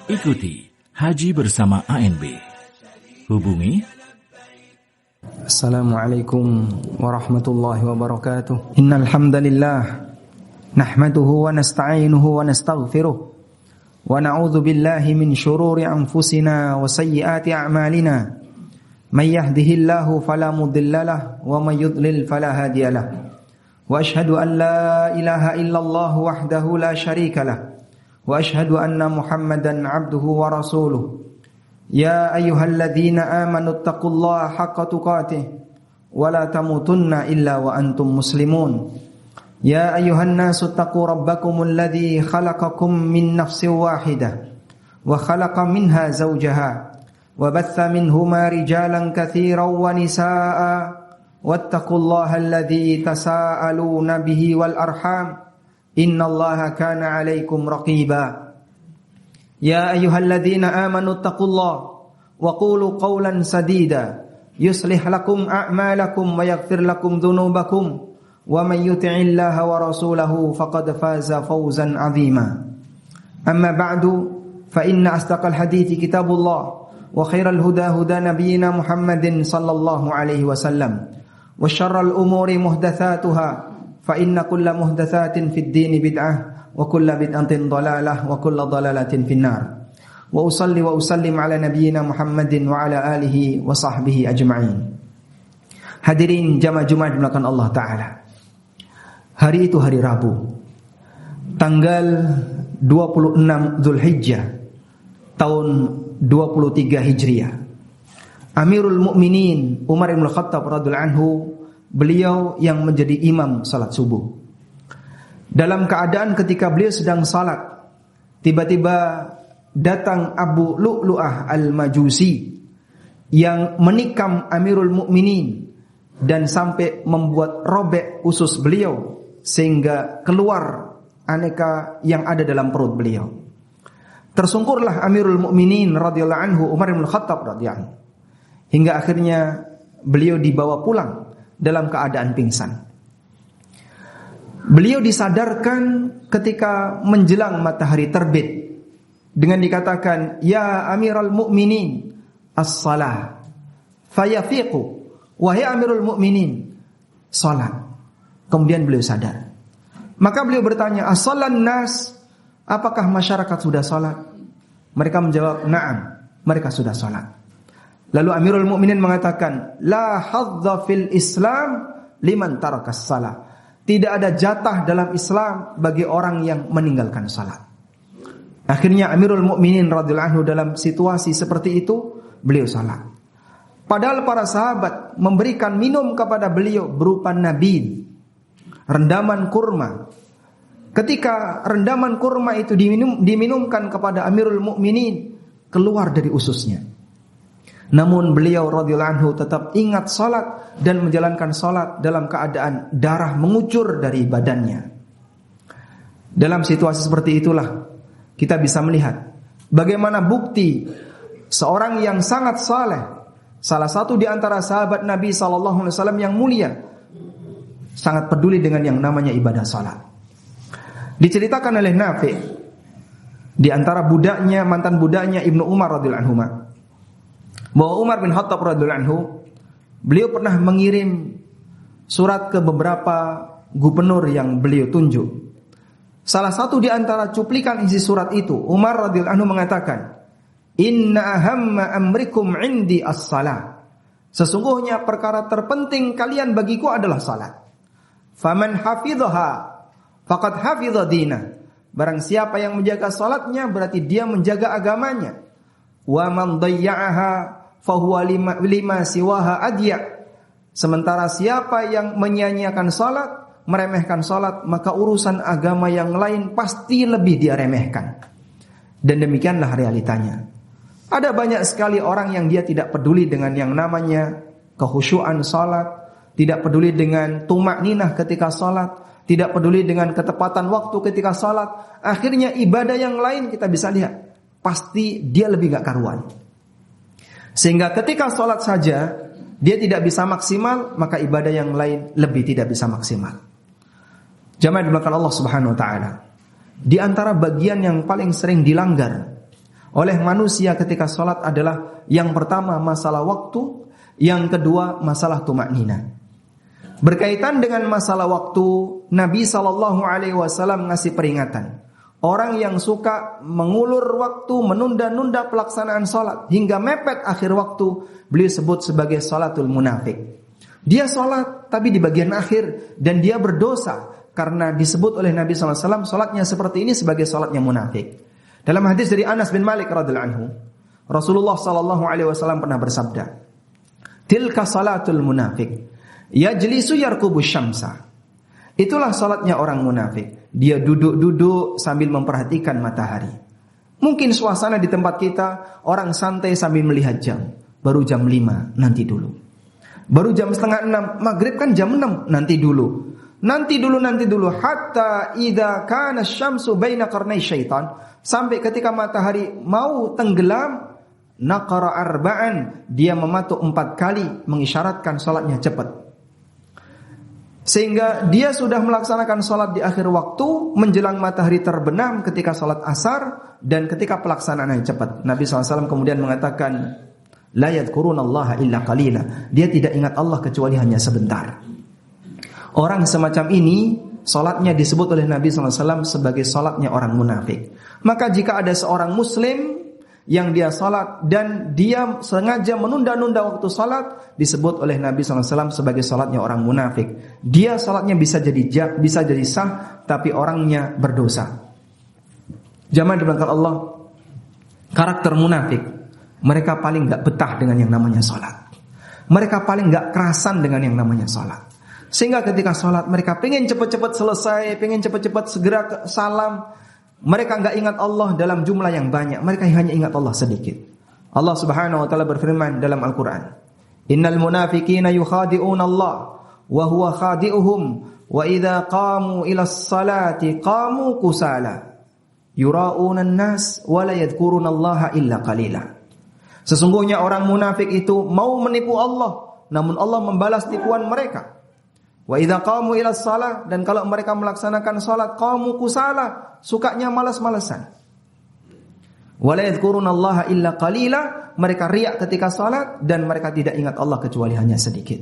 Ikuti Haji bersama ANB. Hubungi Assalamualaikum warahmatullahi wabarakatuh. Innal hamdalillah nahmaduhu wa nasta'inuhu wa nastaghfiruh wa na'udzu billahi min shururi anfusina wa sayyiati a'malina. May yahdihillahu fala mudilla lahu wa may yudlil fala hadiya lahu. Wa asyhadu an la ilaha illallah wahdahu la syarika lahu. Wa asyhadu anna Muhammadan 'abduhu wa rasuluh. Ya ayyuhalladzina amanu taqullaha haqqa tuqatih wa la tamutunna illa wa antum muslimun. Ya ayyuhan nasu taqu rabbakumul ladzi khalaqakum min nafsin wahidah wa khalaqa minha zawjaha wa batha minhuma rijalan katsiran wa nisaa'a wattaqullaha alladzi tasaaluna bihi wal arham innallaha kana 'alaikum raqiba. Ya ayyuhalladzina amanu taqullaha wa qulu qawlan sadida yuslih lakum a'malakum wa yaghfir lakum dhunubakum wa may yuti'illaha wa rasulahu faqad faza fawzan 'azima. Amma ba'du fa inna asdaqal hadithi kitabullah wa khairal huda huda nabiyyina Muhammadin sallallahu alaihi wasallam wa syarral umuri muhdatsatuha fa inna kulla muhdatsatin fid dini bid'ah wa kulla bid'atin dhalalah wa kulla dhalalatin finnar. Wa usalli wa usallim ala nabiyyina Muhammadin wa ala alihi wa sahbihi ajma'in. Hadirin jamaah Jumat dimulakan Allah Ta'ala. Hari itu hari Rabu, tanggal 26 Dzulhijjah tahun 23 Hijriah. Amirul Mukminin Umar bin Khattab radhiyallahu anhu, beliau yang menjadi imam salat subuh. Dalam keadaan ketika beliau sedang salat, tiba-tiba datang Abu Lu'lu'ah al-Majusi yang menikam Amirul Mukminin dan sampai membuat robek usus beliau sehingga keluar aneka yang ada dalam perut beliau. Tersungkurlah Amirul Mukminin radhiyallahu anhu Umar bin Khattab radhiyallahu anhu, hingga akhirnya beliau dibawa pulang dalam keadaan pingsan. Beliau disadarkan ketika menjelang matahari terbit dengan dikatakan, "Ya Amirul Mukminin, as-salah." Fayafiqu, wahai Amirul Mukminin, salat. Kemudian beliau sadar. Maka beliau bertanya, "As-salan nas?" Apakah masyarakat sudah salat? Mereka menjawab, "Na'am." Mereka sudah salat. Lalu Amirul Mukminin mengatakan, "La hadza fil Islam liman tarakas salah." Tidak ada jatah dalam Islam bagi orang yang meninggalkan salat. Akhirnya Amirul Mukminin radhiyallahu anhu dalam situasi seperti itu, beliau salat. Padahal para sahabat memberikan minum kepada beliau berupa nabid, rendaman kurma. Ketika rendaman kurma itu diminumkan kepada Amirul Mukminin, keluar dari ususnya. Namun beliau radhiyallahu anhu tetap ingat salat dan menjalankan salat dalam keadaan darah mengucur dari badannya. Dalam situasi seperti itulah kita bisa melihat bagaimana bukti seorang yang sangat saleh, salah satu di antara sahabat Nabi sallallahu alaihi wasallam yang mulia, sangat peduli dengan yang namanya ibadah salat. Diceritakan oleh Nafi' di antara budaknya, mantan budaknya Ibnu Umar radhiyallahu anhu, bahwa Umar bin Khattab radhiyallahu anhu, beliau pernah mengirim surat ke beberapa gubernur yang beliau tunjuk. Salah satu di antara cuplikan isi surat itu, Umar radhiyallahu anhu mengatakan, "Inna ahamma amrikum indi as-salah." Sesungguhnya perkara terpenting kalian bagiku adalah salat. Faman hafidhaha faqad hafidha dinah. Barang siapa yang menjaga salatnya berarti dia menjaga agamanya. Wa man dayya'aha fahuwa lima siwaha adya. Sementara siapa yang menyia-nyiakan salat, meremehkan salat, maka urusan agama yang lain pasti lebih dia remehkan. Dan demikianlah realitanya. Ada banyak sekali orang yang dia tidak peduli dengan yang namanya kekhusyuan salat, tidak peduli dengan tumakninah ketika salat, tidak peduli dengan ketepatan waktu ketika salat. Akhirnya ibadah yang lain kita bisa lihat, pasti dia lebih gak karuan. Sehingga ketika salat saja dia tidak bisa maksimal, maka ibadah yang lain lebih tidak bisa maksimal. Jamaah dimulakan Allah Subhanahu wa taala. Di antara bagian yang paling sering dilanggar oleh manusia ketika sholat adalah yang pertama masalah waktu, yang kedua masalah tumaknina. Berkaitan dengan masalah waktu, Nabi SAW ngasih peringatan. Orang yang suka mengulur waktu, menunda-nunda pelaksanaan sholat hingga mepet akhir waktu, beliau sebut sebagai sholatul munafik. Dia sholat tapi di bagian akhir dan dia berdosa karena disebut oleh Nabi SAW sholatnya seperti ini sebagai sholatnya munafik. Dalam hadis dari Anas bin Malik radhiyallahu anhu, Rasulullah SAW pernah bersabda, "Tilka salatul munafik, yajlisu yarkubu syamsa." Itulah sholatnya orang munafik. Dia duduk-duduk sambil memperhatikan matahari. Mungkin suasana di tempat kita, orang santai sambil melihat jam. Baru jam 5, nanti dulu. Baru jam setengah 6, maghrib kan jam 6, nanti dulu. Nanti dulu. Hatta idza kana syamsu baina qarnai syaitan. Sampai ketika matahari mau tenggelam, naqara arba'an. Dia mematuk 4 kali, mengisyaratkan sholatnya cepat. Sehingga dia sudah melaksanakan sholat di akhir waktu, menjelang matahari terbenam ketika sholat asar, dan ketika pelaksanaannya cepat. Nabi SAW kemudian mengatakan, la yadhkurunallaha illa qalila. Dia tidak ingat Allah kecuali hanya sebentar. Orang semacam ini, sholatnya disebut oleh Nabi SAW sebagai sholatnya orang munafik. Maka jika ada seorang muslim yang dia sholat dan dia sengaja menunda-nunda waktu sholat, disebut oleh Nabi SAW sebagai sholatnya orang munafik. Dia sholatnya bisa jadi sah, tapi orangnya berdosa. Jamaah diberkahi Allah, karakter munafik, mereka paling gak betah dengan yang namanya sholat. Mereka paling gak kerasan dengan yang namanya sholat. Sehingga ketika sholat mereka pengen cepat-cepat selesai, pengen cepat-cepat segera salam. Mereka enggak ingat Allah dalam jumlah yang banyak. Mereka hanya ingat Allah sedikit. Allah Subhanahu wa taala berfirman dalam Al-Qur'an, "Innal munafiqina yukhadi'una Allah wa huwa khadi'uhum wa idza qamu ila sholati qamu kusala yura'una an-nas wa la yadhkuruna Allah illa qalila." Sesungguhnya orang munafik itu mau menipu Allah, namun Allah membalas tipuan mereka. Wa idza qamu ila shalah, dan kalau mereka melaksanakan salat qamu kusala, sukanya malas-malasan. Wa la yadhkurunallaha illa qalila, mereka riak ketika salat dan mereka tidak ingat Allah kecuali hanya sedikit.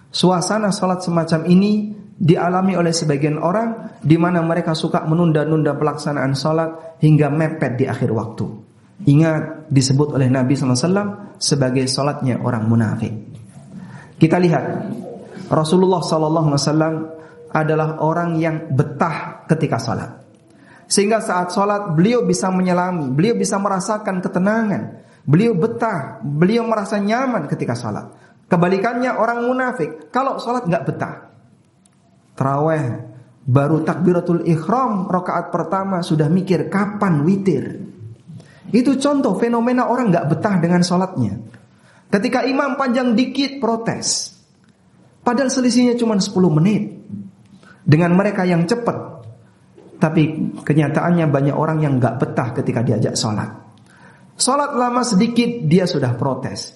Suasana salat semacam ini dialami oleh sebagian orang di mana mereka suka menunda-nunda pelaksanaan salat hingga mepet di akhir waktu. Ingat, disebut oleh Nabi SAW sebagai salatnya orang munafik. Kita lihat Rasulullah SAW adalah orang yang betah ketika salat. Sehingga saat salat beliau bisa menyelami, beliau bisa merasakan ketenangan, beliau betah, beliau merasa nyaman ketika salat. Kebalikannya orang munafik, kalau salat enggak betah. Tarawih baru takbiratul ihram rakaat pertama sudah mikir kapan witir. Itu contoh fenomena orang enggak betah dengan salatnya. Ketika imam panjang dikit protes. Padahal selisihnya cuma 10 menit dengan mereka yang cepat. Tapi kenyataannya banyak orang yang gak betah ketika diajak sholat. Sholat lama sedikit dia sudah protes.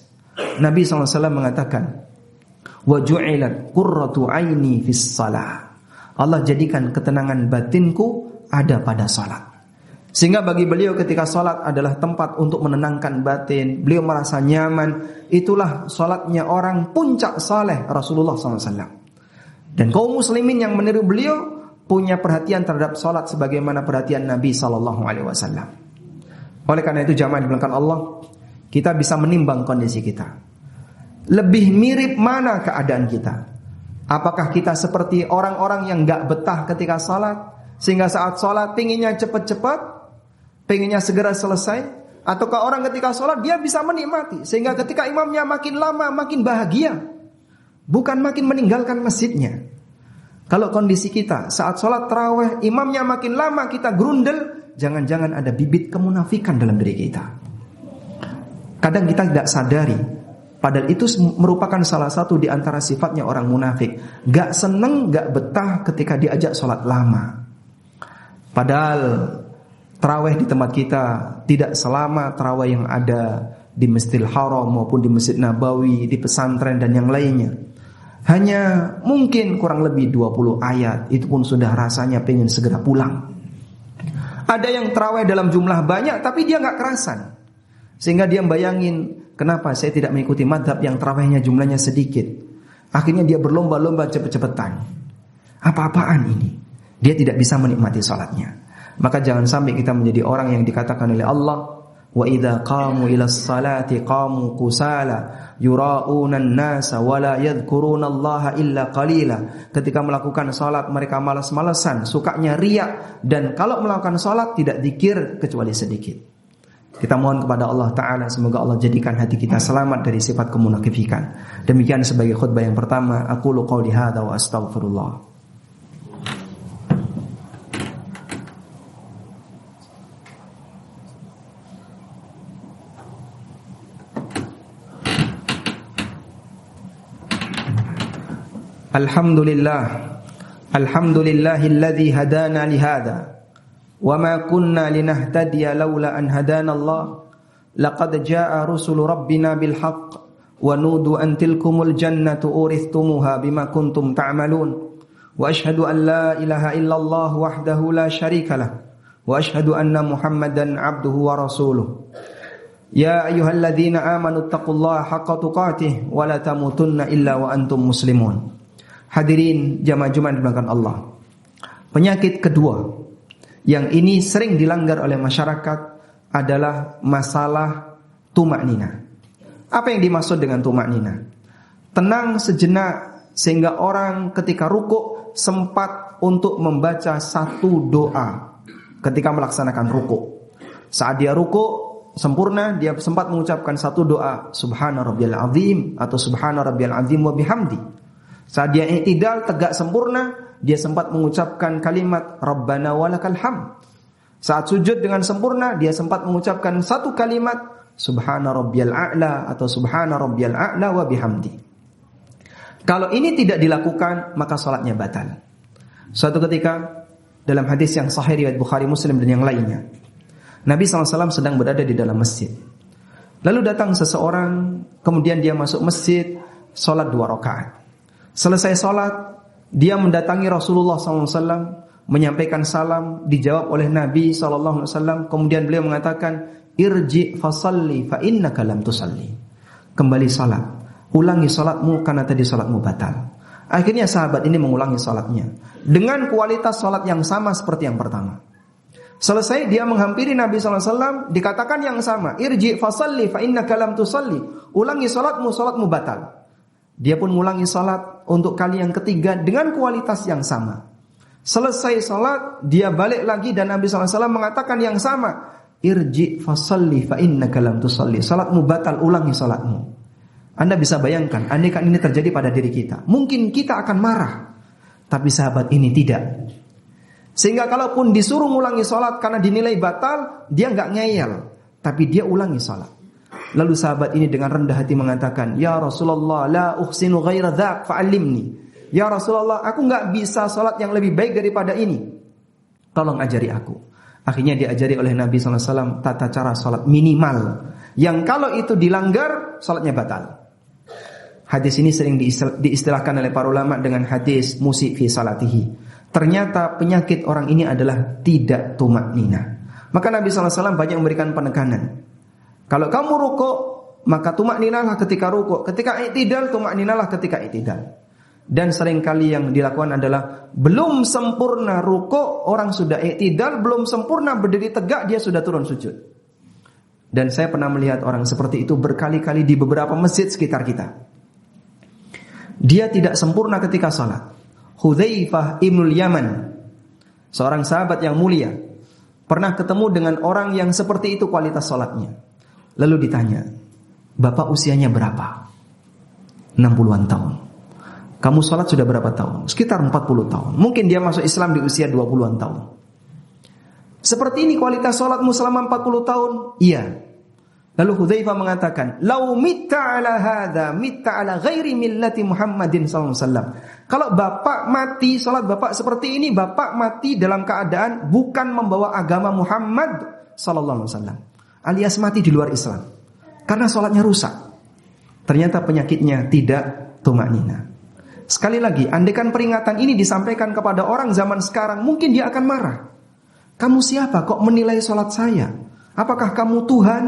Nabi SAW mengatakan, wa ju'ilat qurratu aini fis shalah. Allah jadikan ketenangan batinku ada pada sholat. Sehingga bagi beliau ketika sholat adalah tempat untuk menenangkan batin. Beliau merasa nyaman. Itulah sholatnya orang puncak saleh Rasulullah SAW. Dan kaum muslimin yang meniru beliau punya perhatian terhadap sholat sebagaimana perhatian Nabi SAW. Oleh karena itu jamaah dimuliakan Allah, kita bisa menimbang kondisi kita. Lebih mirip mana keadaan kita? Apakah kita seperti orang-orang yang gak betah ketika sholat, sehingga saat sholat pinginnya cepat-cepat, pengennya segera selesai, ataukah orang ketika sholat dia bisa menikmati sehingga ketika imamnya makin lama makin bahagia, bukan makin meninggalkan masjidnya. Kalau kondisi kita saat sholat tarawih imamnya makin lama kita grundel, jangan-jangan ada bibit kemunafikan dalam diri kita. Kadang kita tidak sadari, padahal itu merupakan salah satu di antara sifatnya orang munafik. Gak seneng, gak betah ketika diajak sholat lama. Padahal tarawih di tempat kita tidak selama tarawih yang ada di Masjidil Haram maupun di Masjid Nabawi, di pesantren dan yang lainnya. Hanya mungkin kurang lebih 20 ayat, itu pun sudah rasanya pengen segera pulang. Ada yang tarawih dalam jumlah banyak tapi dia nggak kerasan. Sehingga dia bayangin, kenapa saya tidak mengikuti madhab yang tarawihnya jumlahnya sedikit. Akhirnya dia berlomba-lomba cepet-cepetan. Apa-apaan ini? Dia tidak bisa menikmati salatnya. Maka jangan sampai kita menjadi orang yang dikatakan oleh Allah, wa idza qamu ila sholati qamu kusala yura'una an-nasa wa la yadhkuruna Allah illa qalila. Ketika melakukan salat mereka malas-malesan, sukanya riya, dan kalau melakukan salat tidak zikir kecuali sedikit. Kita mohon kepada Allah Ta'ala semoga Allah jadikan hati kita selamat dari sifat kemunafikan. Demikian sebagai khutbah yang pertama. Aqulu qawli hadza wa astaghfirullah. Alhamdulillahilladzi hadana lihada wa ma kunna linahtadiya laula an hadana Allah laqad jaa rusulu rabbina bil haqq wa nudu an tilkumul jannatu urithumuha bima kuntum ta'malun wa ashhadu an la ilaha illallah wahdahu la syarikalah wa ashhadu anna Muhammadan abduhu wa rasuluh. Ya ayyuhalladzina amanu taqullaha haqqa tuqatih wa la tamutunna illa wa antum muslimun. Hadirin jamaah Jumat dimuliakan Allah. Penyakit kedua yang ini sering dilanggar oleh masyarakat adalah masalah tumaknina. Apa yang dimaksud dengan tumaknina? Tenang sejenak sehingga orang ketika rukuk sempat untuk membaca satu doa ketika melaksanakan rukuk. Saat dia rukuk sempurna, dia sempat mengucapkan satu doa, Subhana rabbiyal azim atau Subhana rabbiyal azim wa bihamdi. Saat dia i'tidal tegak sempurna, dia sempat mengucapkan kalimat Rabbana walakal hamd. Saat sujud dengan sempurna, dia sempat mengucapkan satu kalimat Subhana rabbiyal a'la atau Subhana rabbiyal a'la wa bihamdi. Kalau ini tidak dilakukan, maka salatnya batal. Suatu ketika dalam hadis yang sahih riwayat Bukhari, Muslim dan yang lainnya, Nabi SAW sedang berada di dalam masjid. Lalu datang seseorang, kemudian dia masuk masjid, salat 2 rakaat. Selesai salat, dia mendatangi Rasulullah SAW, menyampaikan salam, dijawab oleh Nabi SAW. Kemudian beliau mengatakan, irji fasalli fa innaka lam tusalli. Kembali salat, ulangi salatmu karena tadi salatmu batal. Akhirnya sahabat ini mengulangi salatnya dengan kualitas salat yang sama seperti yang pertama. Selesai dia menghampiri Nabi SAW, dikatakan yang sama, irji fasalli fa innaka lam tusalli. Ulangi salatmu, salatmu batal. Dia pun mengulangi salat untuk kali yang ketiga dengan kualitas yang sama. Selesai salat, dia balik lagi dan Nabi SAW mengatakan yang sama, irji fasalli fa innaka lam tusalli. Salatmu batal, ulangi salatmu. Anda bisa bayangkan, andaikan ini terjadi pada diri kita, mungkin kita akan marah. Tapi sahabat ini tidak. Sehingga kalaupun disuruh ulangi salat karena dinilai batal, dia enggak ngeyel, tapi dia ulangi salat. Lalu sahabat ini dengan rendah hati mengatakan, Ya Rasulullah, la uhsinu ghaira dzak fa'allimni. Ya Rasulullah, aku enggak bisa salat yang lebih baik daripada ini. Tolong ajari aku. Akhirnya diajari oleh Nabi SAW tata cara salat minimal, yang kalau itu dilanggar, salatnya batal. Hadis ini sering diistilahkan oleh para ulama dengan hadis musyi fi salatihi. Ternyata penyakit orang ini adalah tidak tumaknina. Maka Nabi SAW banyak memberikan penekanan. Kalau kamu rukuk, maka tumakninalah ketika rukuk. Ketika i'tidal, tumakninalah ketika i'tidal. Dan seringkali yang dilakukan adalah belum sempurna rukuk, orang sudah i'tidal, belum sempurna berdiri tegak, dia sudah turun sujud. Dan saya pernah melihat orang seperti itu berkali-kali di beberapa masjid sekitar kita. Dia tidak sempurna ketika salat. Hudzaifah ibnul Yaman, seorang sahabat yang mulia, pernah ketemu dengan orang yang seperti itu kualitas salatnya. Lalu ditanya, Bapak usianya berapa? 60-an tahun. Kamu sholat sudah berapa tahun? Sekitar 40 tahun. Mungkin dia masuk Islam di usia 20-an tahun. Seperti ini kualitas sholatmu selama 40 tahun? Iya. Lalu Hudzaifah mengatakan, Lau mitta ala hadha, mitta ala ghairi millati Muhammadin sallallahu alaihi wasallam. Kalau Bapak mati, sholat Bapak seperti ini, Bapak mati dalam keadaan bukan membawa agama Muhammad sallallahu alaihi wasallam. Alias mati di luar Islam. Karena sholatnya rusak. Ternyata penyakitnya tidak tumaknina. Sekali lagi, andaikan peringatan ini disampaikan kepada orang zaman sekarang, mungkin dia akan marah. Kamu siapa kok menilai sholat saya? Apakah kamu Tuhan?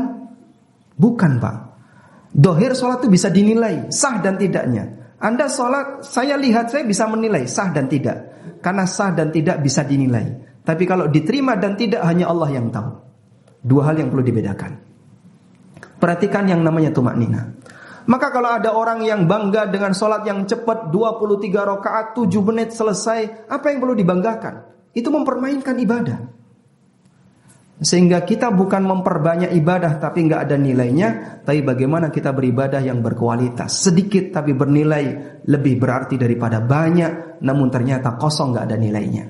Bukan, Pak. Dohir sholat itu bisa dinilai, sah dan tidaknya. Anda sholat, saya lihat, saya bisa menilai sah dan tidak. Karena sah dan tidak bisa dinilai. Tapi kalau diterima dan tidak, hanya Allah yang tahu. Dua hal yang perlu dibedakan. Perhatikan yang namanya tumaknina. Maka kalau ada orang yang bangga dengan sholat yang cepat 23 rakaat 7 menit selesai, apa yang perlu dibanggakan? Itu mempermainkan ibadah. Sehingga kita bukan memperbanyak ibadah tapi nggak ada nilainya, tapi bagaimana kita beribadah yang berkualitas. Sedikit tapi bernilai lebih berarti daripada banyak, namun ternyata kosong nggak ada nilainya.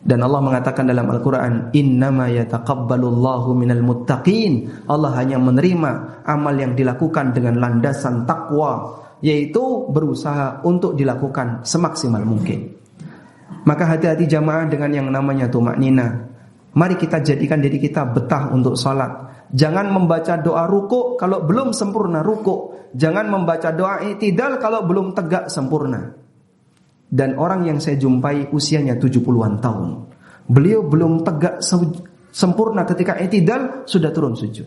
Dan Allah mengatakan dalam Al-Quran, innama yataqabbalullahu minal muttaqin. Allah hanya menerima amal yang dilakukan dengan landasan takwa, yaitu berusaha untuk dilakukan semaksimal mungkin. Maka hati-hati jamaah dengan yang namanya tumaknina. Mari kita jadikan diri kita betah untuk sholat. Jangan membaca doa ruku' kalau belum sempurna ruku'. Jangan membaca doa i'tidal kalau belum tegak sempurna. Dan orang yang saya jumpai usianya 70-an tahun, beliau belum tegak sempurna ketika i'tidal, sudah turun sujud.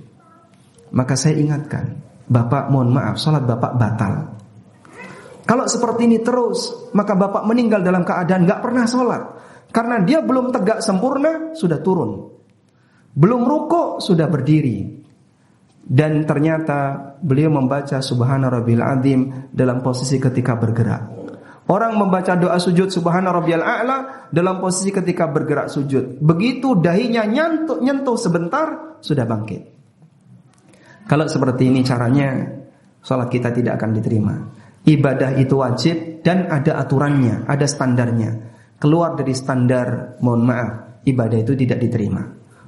Maka saya ingatkan, Bapak mohon maaf, sholat Bapak batal. Kalau seperti ini terus, maka Bapak meninggal dalam keadaan gak pernah sholat. Karena dia belum tegak sempurna, sudah turun. Belum rukuk, sudah berdiri. Dan ternyata beliau membaca Subhana Rabbil Azim dalam posisi ketika bergerak. Orang membaca doa sujud Subhana Rabbiyal A'la dalam posisi ketika bergerak sujud. Begitu dahinya nyentuh sebentar, sudah bangkit. Kalau seperti ini caranya, salat kita tidak akan diterima. Ibadah itu wajib dan ada aturannya, ada standarnya. Keluar dari standar, mohon maaf, ibadah itu tidak diterima.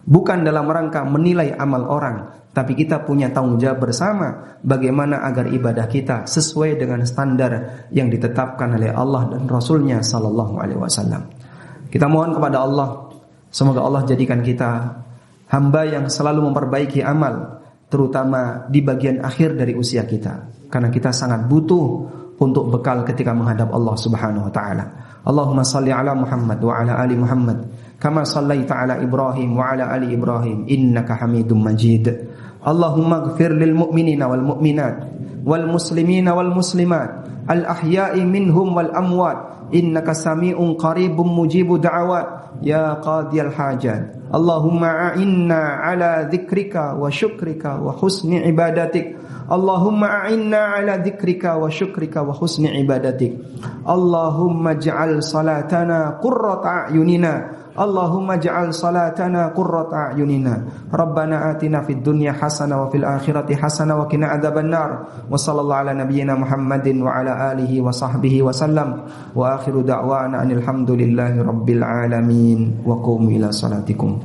Bukan dalam rangka menilai amal orang, tapi kita punya tanggung jawab bersama bagaimana agar ibadah kita sesuai dengan standar yang ditetapkan oleh Allah dan Rasulnya sallallahu alaihi wasallam. Kita mohon kepada Allah, semoga Allah jadikan kita hamba yang selalu memperbaiki amal, terutama di bagian akhir dari usia kita, karena kita sangat butuh untuk bekal ketika menghadap Allah Subhanahu wa taala. Allahumma salli ala Muhammad wa ala ali Muhammad kama sallaita ala Ibrahim wa ala ali Ibrahim innaka Hamidum Majid. Allahumma ighfir lil mu'minina wal mu'minat wal muslimina wal muslimat al ahya'i minhum wal amwat innaka sami'un qaribun mujibu da'awat ya qadiyal hajat. Allahumma a'inna ala dzikrika wa syukrika wa husni ibadatik. Allahumma a'inna ala dzikrika wa syukrika wa husni ibadatik. Allahumma ij'al salatana qurrata a'yunina. Allahumma ij'al salatana qurrata a'yunina. Rabbana atina fid dunya hasanah wa fil akhirati hasanah wa qina adzabannar. Wa sallallahu ala nabiyyina Muhammadin wa ala alihi wa sahbihi wa sallam. Wa akhiru da'wana anil hamdulillahi rabbil alamin. Wa qumu ila salatikum.